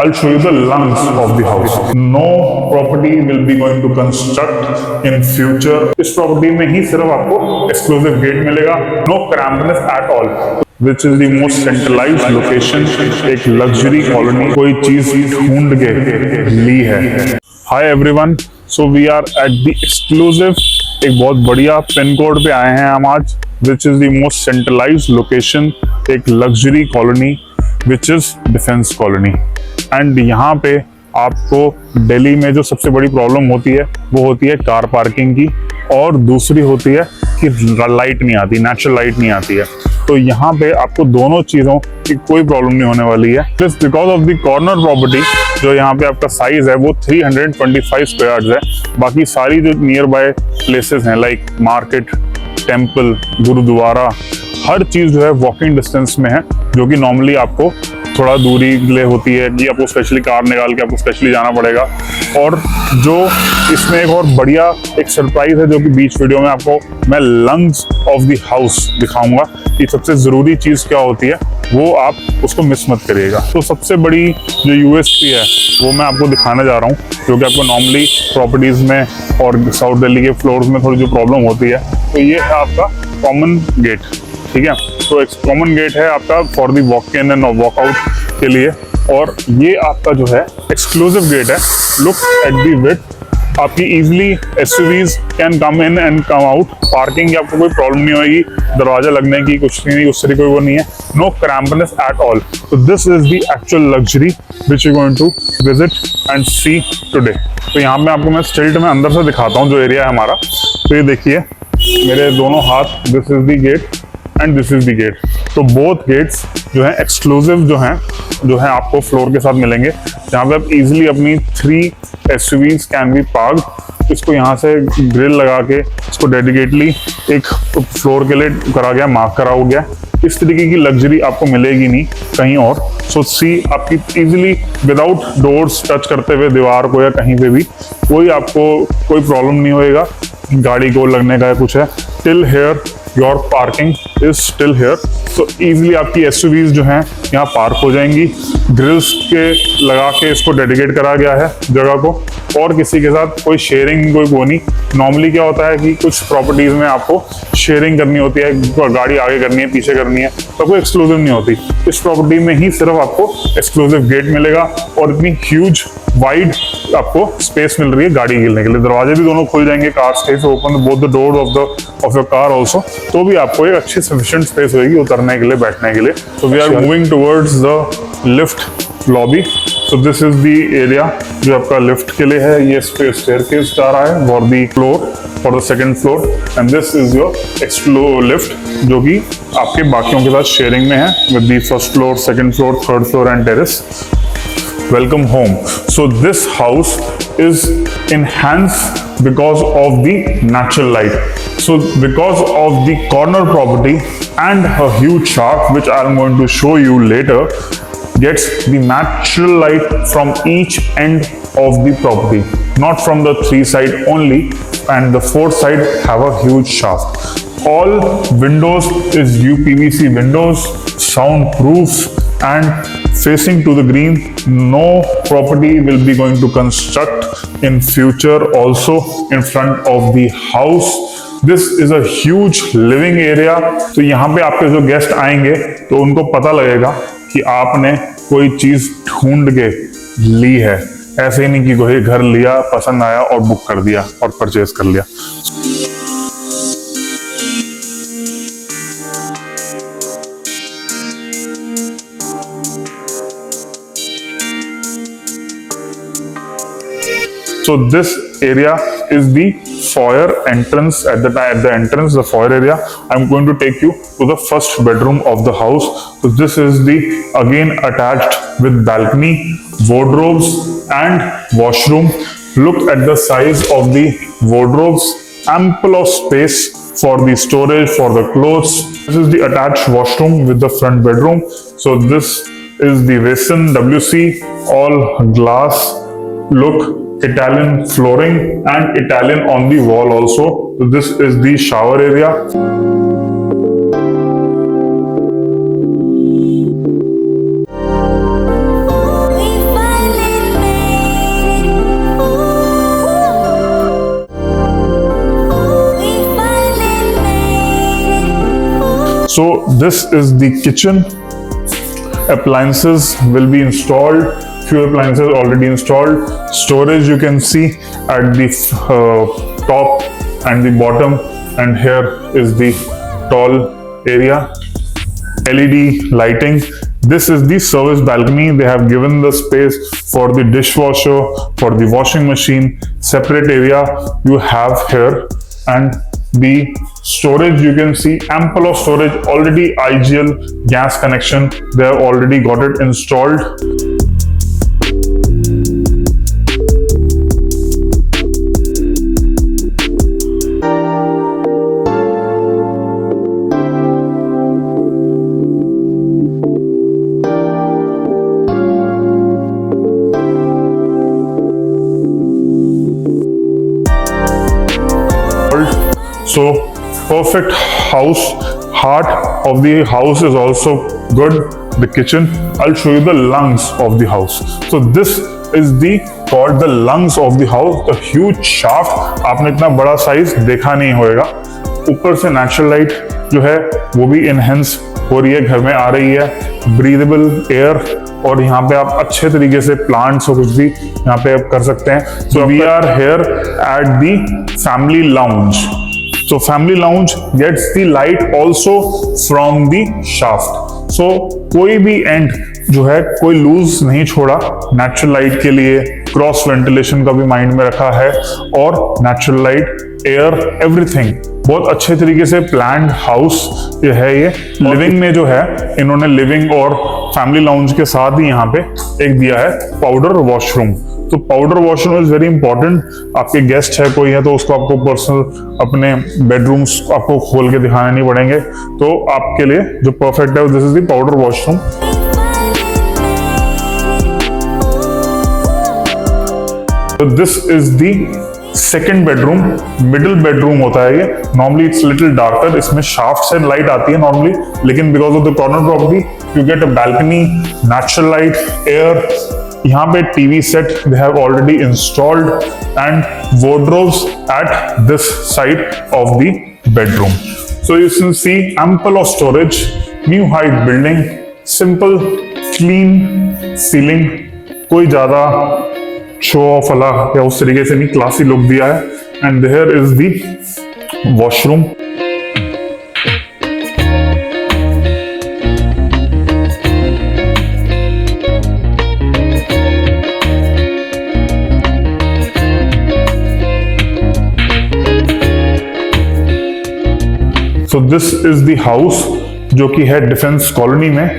I'll show you the lungs of the house. No property will be going to construct in future. इस property में ही सिर्फ आपको exclusive gate मिलेगा. No crampedness at all. Which is the most centralized location. एक luxury colony कोई चीज ढूंढ के ली है. Hi everyone. So we are at the exclusive एक बहुत बढ़िया पिन कोड पे आए हैं हम आज. Which is the most centralized location. एक luxury colony which is defence colony. And यहाँ पे आपको दिल्ली में जो सबसे बड़ी प्रॉब्लम होती है वो होती है कार पार्किंग की, और दूसरी होती है कि लाइट नहीं आती, नेचुरल लाइट नहीं आती है. तो यहाँ पे आपको दोनों चीज़ों की कोई प्रॉब्लम नहीं होने वाली है. Just because of the corner property जो यहाँ पे आपका साइज है वो 325 स्क्वायर है. बाकी सारी जो नियर बाय प्लेसेस हैं लाइक मार्केट, टेम्पल, गुरुद्वारा, हर चीज़ जो है वॉकिंग डिस्टेंस में है, जो कि नॉर्मली आपको थोड़ा दूरी ले होती है कि आपको स्पेशली कार निकाल के आपको स्पेशली जाना पड़ेगा. और जो इसमें एक और बढ़िया एक सरप्राइज है जो कि बीच वीडियो में आपको मैं लंग्स ऑफ द हाउस दिखाऊंगा कि सबसे ज़रूरी चीज़ क्या होती है, वो आप उसको मिस मत करिएगा. तो सबसे बड़ी जो यूएसपी है वो मैं आपको दिखाने जा रहा हूँ, जो कि आपको नॉर्मली प्रॉपर्टीज़ में और साउथ दिल्ली के फ्लोर्स में थोड़ी जो प्रॉब्लम होती है. तो ये है आपका कॉमन गेट. ठीक है, तो एक कॉमन गेट है आपका for the walk in and walkout के लिए. और ये आपका जो है एक्सक्लूसिव गेट है. Look at the width. आपकी easily SUVs can come in and come out. Parking की आपको कोई प्रॉब्लम नहीं होगी, दरवाजा लगने की कुछ नहीं, उस तरह कोई वो नहीं है. No crampness at all. तो this is the actual luxury which you going to visit and see today. तो यहाँ पे आपको मैं स्टिल्ट में अंदर से दिखाता हूँ जो एरिया है हमारा. तो ये देखिए मेरे दोनों हाथ, this is the gate and this is the gate. तो बोथ गेट्स जो है एक्सक्लूसिव जो है आपको फ्लोर के साथ मिलेंगे, जहाँ पे आप इजीली अपनी 3 SUVs कैन बी पार्क्ड. इसको यहाँ से ग्रिल लगा के इसको डेडिकेटली एक फ्लोर के लिए करा गया, मार्क करा हो गया. इस तरीके की लग्जरी आपको मिलेगी नहीं कहीं और. सो सी आपकी इजीली विदाउट डोर्स टच करते हुए दीवार को या कहीं पे भी कोई आपको कोई प्रॉब्लम नहीं होएगा गाड़ी को लगने का कुछ है. Till here your parking is still here. तो इजीली आपकी SUVs जो हैं यहाँ पार्क हो जाएंगी. ग्रिल्स के लगा के इसको डेडिकेट करा गया है जगह को, और किसी के साथ कोई शेयरिंग कोई वो नहीं. नॉर्मली क्या होता है कि कुछ प्रॉपर्टीज में आपको शेयरिंग करनी होती है, गाड़ी आगे करनी है, पीछे करनी है, तो कोई एक्सक्लूसिव नहीं होती. इस प्रॉपर्टी में ही सिर्फ आपको एक्सक्लूसिव गेट मिलेगा और इतनी ह्यूज वाइड आपको स्पेस मिल रही है गाड़ी गिरने के लिए. दरवाजे भी दोनों खुल जाएंगे, car space open both the door of your car also. तो भी आपको एक अच्छी सफिशिएंट स्पेस होगी उतरने के लिए, बैठने के लिए. तो we are moving towards the lift lobby. So this is the area जो आपका लिफ्ट के लिए है. ये स्टेयरकेस जा रहा है for the floor, for the second floor. And this is your lift जो कि आपके बाकियों के साथ शेयरिंग में है with the first floor, second floor, third floor and terrace. Welcome home. So this house is enhanced because of the natural light. So because of the corner property and a huge shaft, which I'm going to show you later, gets the natural light from each end of the property, not from the 3 side only, and the 4th side have a huge shaft. All windows is UPVC windows, soundproof and facing to the green. No property will be going to construct in future also in front of the house. This is a huge living area. तो यहाँ पे आपके जो guest आएंगे तो उनको पता लगेगा कि आपने कोई चीज ढूंढ के ली है. ऐसे ही नहीं कि कोई घर लिया, पसंद आया और बुक कर दिया और परचेज कर लिया. So this area is the foyer entrance. At the entrance, the foyer area, I'm going to take you to the first bedroom of the house. So this is the again attached with balcony, wardrobes and washroom. Look at the size of the wardrobes. Ample of space for the storage for the clothes. This is the attached washroom with the front bedroom. So this is the basin, WC, all glass. Look, Italian flooring and Italian on the wall also. So this is the shower area. We find So this is the kitchen. Appliances will be installed. Few appliances already installed. Storage you can see at the top and the bottom, and here is the tall area. LED lighting. This is the service balcony. They have given the space for the dishwasher, for the washing machine. Separate area you have here, and the storage you can see ample of storage. Already IGL gas connection. They have already got it installed. So perfect house. Heart of the house is also good. The kitchen. I'll show you the lungs of the house. So this is the called the lungs of the house. The huge shaft. आपने इतना बड़ा size देखा नहीं होगा. ऊपर से natural light जो है वो भी इनहेंस हो रही है, घर में आ रही है. ब्रीदेबल एयर, और यहाँ पे आप अच्छे तरीके से प्लांट्स और कुछ भी यहाँ पे आप कर सकते हैं. So we are here at the family lounge. So family lounge gets the light also from the shaft. So कोई भी एंड जो है कोई लूज नहीं छोड़ा. नेचुरल लाइट के लिए क्रॉस वेंटिलेशन का भी माइंड में रखा है, और नेचुरल लाइट, एयर, एवरीथिंग बहुत अच्छे तरीके से प्लान्ड हाउस ये है. ये लिविंग में जो है इन्होंने लिविंग और फैमिली लाउंज के साथ ही यहाँ पे एक दिया है पाउडर वॉशरूम. तो powder washroom is very important. आपके गेस्ट है कोई है तो उसको आपको पर्सनल अपने बेडरूम्स आपको खोल के दिखाने नहीं पड़ेंगे. तो आपके लिए जो परफेक्ट है this is the powder washroom. तो this is the second bedroom. Middle bedroom होता है ये. Normally it's little darker. इसमें शाफ्ट से लाइट आती है नॉर्मली, लेकिन because of the corner property you get a balcony, natural light, air. यहाँ पे TV set they have already installed, and wardrobes at this side of the bedroom. So you can see ample of storage, new height building, simple clean ceiling. कोई ज्यादा show off वाला या उस तरीके से नहीं, क्लासी लुक दिया है. And there is the washroom. So this is the house जो कि है डिफेंस कॉलोनी में.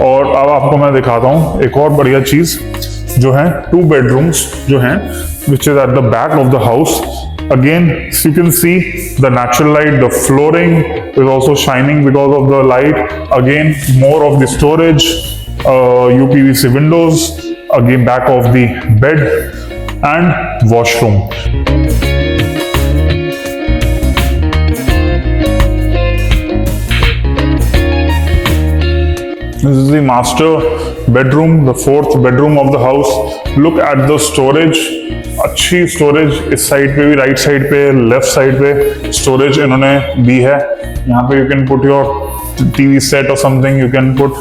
और अब आपको मैं दिखाता हूँ एक और बढ़िया चीज जो है. 2 बेडरूम्स जो हैं which is at the back of the house. Again you can see the natural light. The flooring is also shining because of the light. Again more of the storage, UPVC windows. Again back of the bed and washroom. This is the master bedroom, the 4th bedroom of the house. Look at the storage. अच्छी storage इस side पे भी, right side पे, left side पे storage इन्होंने दी है. यहाँ पे you can put your TV set और something. You can put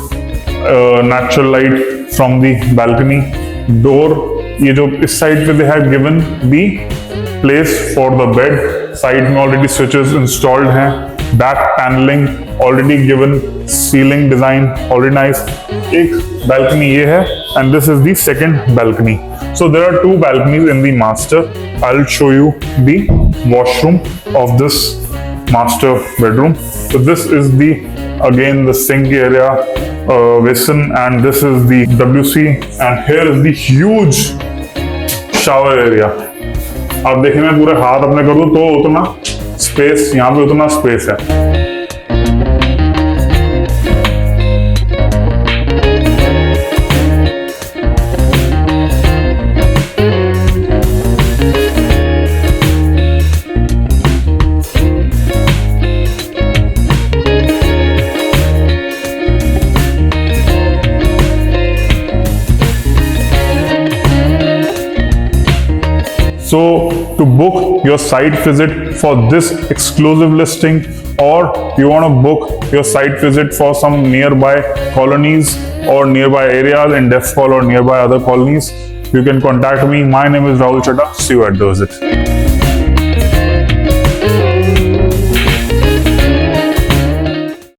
natural light from the balcony. Door ये जो इस साइड पे they have given the place for the bed. Side में ऑलरेडी स्विचेस इंस्टॉल्ड हैं. Back panelling already given. Ceiling design already nice. एक balcony ये है, and this is the second balcony. So there are 2 balconies in the master. I'll show you the washroom of this master bedroom. So this is the again the sink area, basin, and this is the WC, and here is the huge shower area. अब देखिए मैं पूरे हाथ अपने करूँ तो उतना space, यहाँ पे उतना स्पेस है. So to book your site visit for this exclusive listing or you want to book your site visit for some nearby colonies or nearby areas in Defcol or nearby other colonies, you can contact me. My name is Rahul Chadha. See you at the visit.